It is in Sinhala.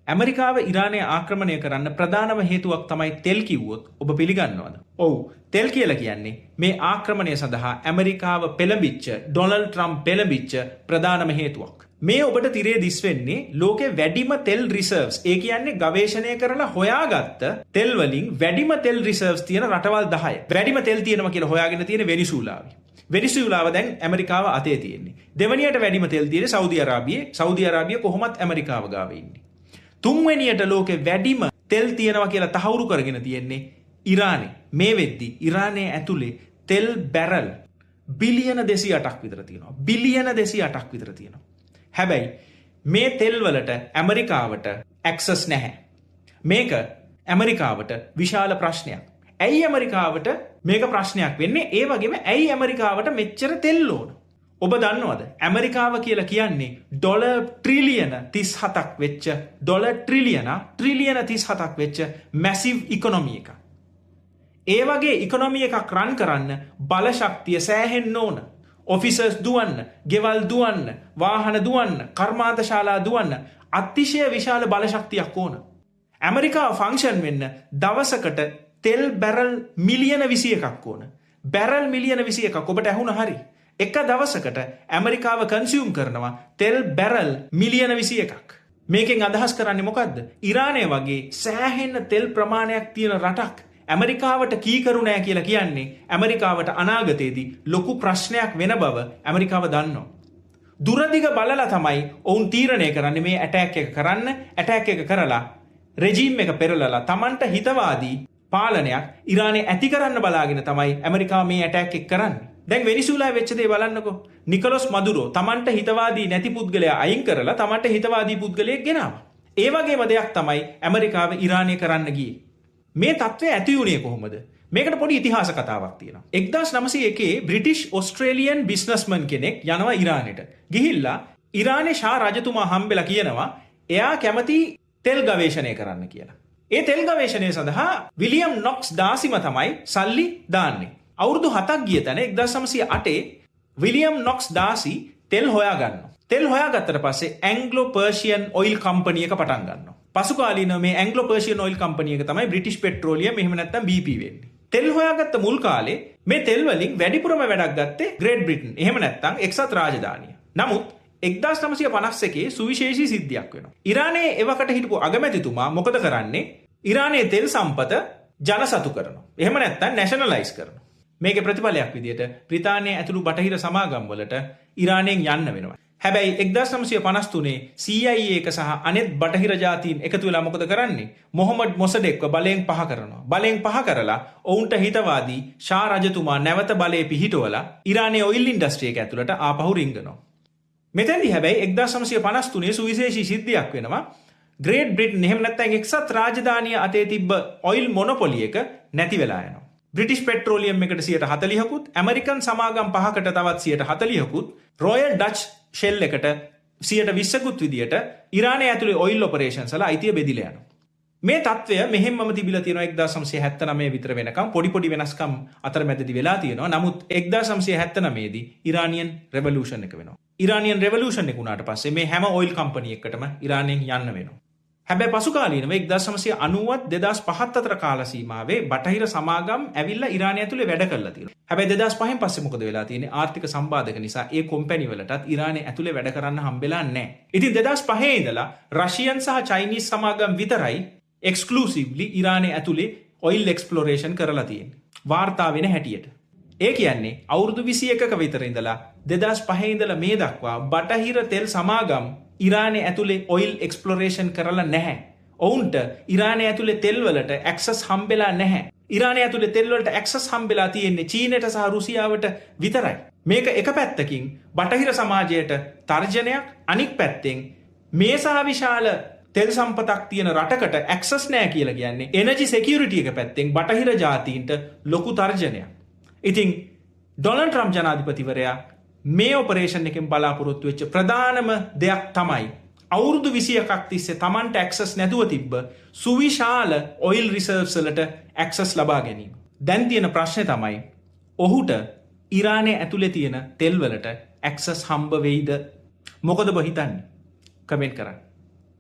ඇමරිකාව ඉරානය ආක්‍රමණය කරන්න ප්‍රධානම හේතුවක් තමයි තෙල් කිව්වොත් ඔබ පිළිගන්නවද? ඔව්, තෙල් කියලා කියන්නේ මේ ආක්‍රමණය සඳහා ඇමරිකාව පෙළඹිච්ච ඩොනල්ඩ් ට්‍රම්ප් පෙළඹිච්ච ප්‍රධානම හේතුවක්. මේ ඔබට තිරේ දිස් වෙන්නේ ලෝකේ වැඩිම තෙල් රිසර්ව්ස්. ඒ කියන්නේ ගවේෂණය කරලා හොයාගත්ත තෙල් වලින් වැඩිම තෙල් රිසර්ව්ස් තියෙන රටවල් 10. වැඩිම තෙල් තියෙනවා කියලා හොයාගෙන තියෙන වෙනිසුලාවයි. වෙනිසුලාව දැන් ඇමරිකාව අතේ තියෙන්නේ. දෙවනියට වැඩිම තෙල් තියෙන්නේ සෞදි අරාබියේ. සෞදි අරාබිය කොහොමත් ඇමරිකාව ගාව ඉන්නේ. තුන්වෙනියට ලෝකේ වැඩිම තෙල් තියෙනවා කියලා තහවුරු කරගෙන තියෙන්නේ ඉරානේ. මේ වෙද්දි ඉරානයේ ඇතුලේ තෙල් බැරල් බිලියන 208ක් විතර තියෙනවා. බිලියන 208ක් විතර තියෙනවා. හැබැයි මේ තෙල් වලට ඇමරිකාවට ඇක්සස් නැහැ. මේක ඇමරිකාවට විශාල ප්‍රශ්නයක්. ඇයි ඇමරිකාවට මේක ප්‍රශ්නයක් වෙන්නේ? ඒ වගේම ඇයි ඇමරිකාවට මෙච්චර තෙල් ඕන? ඔබ දන්නවද? ඇමරිකාව කියලා කියන්නේ ඩොලර් ට්‍රිලියන 37ක් වෙච්ච ට්‍රිලියන 37ක් වෙච්ච මැසිව් ඉකොනොමි එකක්. ඒ වගේ ඉකොනොමි එකක් රන් කරන්න බලශක්තිය සෑහෙන්න ඕන. ඔෆිසර්ස් දුවන්න, ගෙවල් දුවන්න, වාහන දුවන්න, කර්මාන්තශාලා දුවන්න අතිශය විශාල බලශක්තියක් ඕන. ඇමරිකාව ෆන්ක්ෂන් වෙන්න දවසකට තෙල් බැරල් මිලියන 21ක් ඕන. බැරල් මිලියන 21ක් ඔබට ඇහුණ හරි. එක දවසකට ඇමරිකාව කන්සියුම් කරනවා තෙල් බැරල් මිලියන 21ක්. මේකෙන් අදහස් කරන්නේ මොකද්ද? ඉරානය වගේ සෑහෙන තෙල් ප්‍රමාණයක් තියෙන රටක් ඇමරිකාවට කීකරු නෑ කියලා කියන්නේ ඇමරිකාවට අනාගතයේදී ලොකු ප්‍රශ්නයක් වෙන බව ඇමරිකාව දන්නවා. දුරදිග බලලා තමයි ඔවුන් තීරණය කරන්නේ මේ ඇටැක් එක කරන්න. ඇටැක් එක කරලා රෙජීම් එක පෙරලලා Tamanට හිතවාදී පාලනයක් ඉරානයේ ඇති කරන්න බලාගෙන තමයි ඇමරිකාව මේ ඇටැක් එක කරන්නේ. දැන් වෙනිසුලාවේ වෙච්ච දේ බලන්නකෝ. නිකොලස් මදුරෝ Tamanට හිතවාදී නැති පුද්ගලයා අයින් කරලා Tamanට හිතවාදී පුද්ගලයෙක් ගෙනාවා. ඒ වගේම දෙයක් තමයි ඇමරිකාව ඉරානයේ කරන්න ගියේ. මේ තත්ත්වය ඇති වුණේ කොහොමද? මේකට පොඩි ඉතිහාස කතාවක් තියෙනවා. 1901 බ්‍රිටිෂ් ඔස්ට්‍රේලියන් බිස්නස්මන් කෙනෙක් යනවා ඉරානෙට. ගිහිල්ලා ඉරානයේ ෂා රජතුමා හම්බෙලා කියනවා එයා කැමති තෙල් ගවේෂණය කරන්න කියලා. ඒ තෙල් ගවේෂණය සඳහා විලියම් නොක්ස් දාසිම තමයි සල්ලි දාන්නේ. අවුරුදු 7ක් ගිය තැන 1908 විලියම් නොක්ස් දාසි තෙල් හොයාගන්නවා. තෙල් හොයාගත්තට පස්සේ ඇන්ග්ලෝ පර්ෂියන් ඔයිල් කම්පැනි එක පටන් ගන්නවා. පසුකාලීනව මේ ඇන්ග්ලෝ පර්ෂියන් ඔයිල් කම්පැනි එක තමයි බ්‍රිටිෂ් පෙට්‍රෝලියම් එහෙම නැත්නම් BP වෙන්නේ. තෙල් හොයාගත්ත මුල් කාලේ මේ තෙල් වලින් වැඩිපුරම වැඩක් ගත්තේ ග්‍රේට් බ්‍රිටන් එහෙම නැත්නම් එක්සත් රාජධානිය. නමුත් 1951 සුවිශේෂී සිද්ධියක් වෙනවා. ඉරානයේ එවකට හිටපු අගමැතිතුමා මොකද කරන්නේ? ඉරානයේ තෙල් සම්පත ජනසතු කරනවා. එහෙම නැත්නම් නැෂනලයිස් කරනවා. මේකේ ප්‍රතිඵලයක් විදිහට බ්‍රිතාන්‍යයේ ඇතුළු බටහිර සමාගම් වලට ඉරානයෙන් යන්න වෙනවා. හැබැයි 1953 CIA එක සහ අනෙත් බටහිර ජාතීන් එකතු වෙලා මොකද කරන්නේ? මොහමඩ් මොසඩෙක්ව බලයෙන් පහ කරනවා. බලයෙන් පහ කරලා ඔවුන්ට හිතවාදී ෂා රජතුමා නැවත බලය පිහිටවලා ඉරානයේ ඔයිල් ඉන්ඩස්ට්‍රි එක ඇතුළට ආපහු රිංගනවා. මෙතෙන්දී හැබැයි 1953 සුවිශේෂී සිද්ධියක් වෙනවා. ග්‍රේට් බ්‍රිටන් එහෙම නැත්නම් එක්සත් රාජධානිය අතේ තිබ්බ ඔයිල් මොනොපොලි එක නැති වෙලා යනවා. බ්‍රිටිෂ් පෙට්‍රෝලියම් එකට 40%කුත්, ඇමරිකන් සමාගම් 5කට තවත් 40%කුත්, රොයල් ඩච් ෂෙල් එකට 20%කුත් විදියට ඉරානයේ ඇතුලේ ඔයිල් ඔපරේෂන්ස් වල අයිතිය බෙදිලා යනවා. මේ තත්ත්වය මෙහෙම්මම තිබිලා තියෙනවා 1979 විතර වෙනකම්. පොඩි වෙනස්කම් අතරමැදදී වෙලා තියෙනවා. නමුත් 1979 දී ඉරානියන් රෙවොලූෂන් එක වෙනවා. ඉරානියන් රෙවොලූෂන් එක වුණාට පස්සේ මේ හැම ඔයිල් කම්පැනි එකකටම ඉරානයෙන් යන්න වෙනවා. හැබැයි පසුකාලීනව 1990ත් 2005ත් අතර කාල සීමාවේ බටහිර සමාගම් ඇවිල්ලා ඉරානය ඇතුලේ වැඩ කරලා තියෙනවා. හැබැයි 2005න් පස්සේ මොකද වෙලා තියෙන්නේ? ආර්ථික සම්බාධක නිසා ඒ කම්පැනි වලටත් ඉරානය ඇතුලේ වැඩ කරන්න හම්බෙලා නැහැ. ඉතින් 2005 ඉඳලා රෂියන් සහ චයිනීස් සමාගම් විතරයි එක්ස්ක්ලූසිව්ලි ඉරානය ඇතුලේ ඔයිල් එක්ස්ප්ලොරේෂන් කරලා තියෙන්නේ. වාර්තා වෙන හැටියට. ඒ කියන්නේ අවුරුදු 21ක විතර ඉඳලා 2005 ඉඳලා මේ දක්වා බටහිර තෙල් සමාගම් ඉරානයේ ඇතුලේ ඔයිල් එක්ස්ප්ලොරේෂන් කරලා නැහැ. ඔවුන්ට ඉරානයේ ඇතුලේ තෙල් වලට ඇක්සස් හම්බෙලා නැහැ. ඉරානයේ ඇතුලේ තෙල් වලට ඇක්සස් හම්බෙලා තියෙන්නේ චීනයට සහ රුසියාවට විතරයි. මේක එක පැත්තකින් බටහිර සමාජයට තර්ජනයක්, අනික් පැත්තෙන් මේ සහ විශාල තෙල් සම්පතක් තියෙන රටකට ඇක්සස් නැහැ කියලා කියන්නේ එනර්ජි සිකියුරිටි එක පැත්තෙන් බටහිර ජාතීන්ට ලොකු තර්ජනයක්. ඉතින් ඩොනල්ඩ් ට්‍රම්ප් ජනාධිපතිවරයා මේ ඔපරේෂන් එකෙන් බලාපොරොත්තු වෙච්ච ප්‍රධානම දෙයක් තමයි අවුරුදු 21ක් තිස්සේ Tamanට ඇක්සස් නැතුව තිබ්බ සුවිශාල ඔයිල් රිසර්ව්ස් වලට ඇක්සස් ලබා ගැනීම. දැන් තියෙන ප්‍රශ්නේ තමයි ඔහුට ඉරානයේ ඇතුලේ තියෙන තෙල් වලට ඇක්සස් හම්බ වෙයිද? මොකද ඔබ හිතන්නේ? කමෙන්ට් කරන්න.